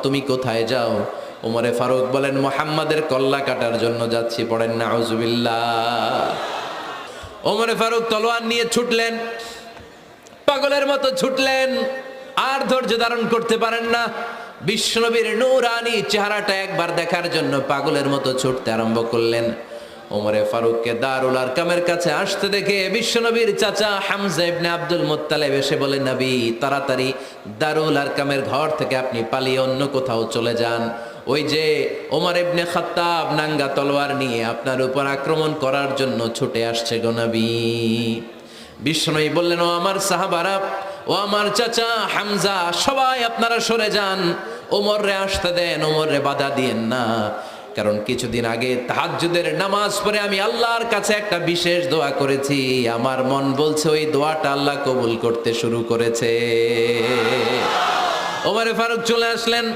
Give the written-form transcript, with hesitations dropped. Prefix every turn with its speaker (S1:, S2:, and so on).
S1: তুমি কোথায় যাও? ওমরে ফারুক বলেন, মুহাম্মাদের কল্লা কাটার জন্য যাচ্ছি। পড়েন নাউজুবিল্লাহ। ওমরে ফারুক তলোয়ার নিয়ে ছুটলেন, পাগলের মতো ছুটলেন, আর ধৈর্য ধারণ করতে পারেন না। বিশ্বনবীর নূরানি চেহারাটা একবার দেখার জন্য পাগলের মতো ছুটতে আরম্ভ করলেন। ওমরে ফারুককে দারুল আরকামের কাছে আসতে দেখে বিশ্বনবীর চাচা হামজা ইবনে আব্দুল মুত্তালিব এসে বলে, নবী তাড়াতাড়ি দারুল আরকামের ঘর থেকে আপনি পালিয়ে অন্য কোথাও চলে যান। ওই যে ওমর ইবনে খাত্তাব নাঙ্গা তলোয়ার নিয়ে আপনার উপর আক্রমণ করার জন্য ছুটে আসছে গো নবী। বিশ্বনবী বললেন, ও আমার সাহাবারা, ও আমার চাচা হামজা, সবাই আপনারা সরে যান, ওমররে আসতে দেন, ওমররে বাধা দিয়েন না। কারণ কিছুদিন আগে তাহাজ্জুদের নামাজ পড়ে আমি আল্লাহর কাছে একটা বিশেষ দোয়া করেছি, আমার মন বলছে ওই দোয়াটা আল্লাহ কবুল করতে শুরু করেছে। ওমরে ফারুক চলে আসলেন।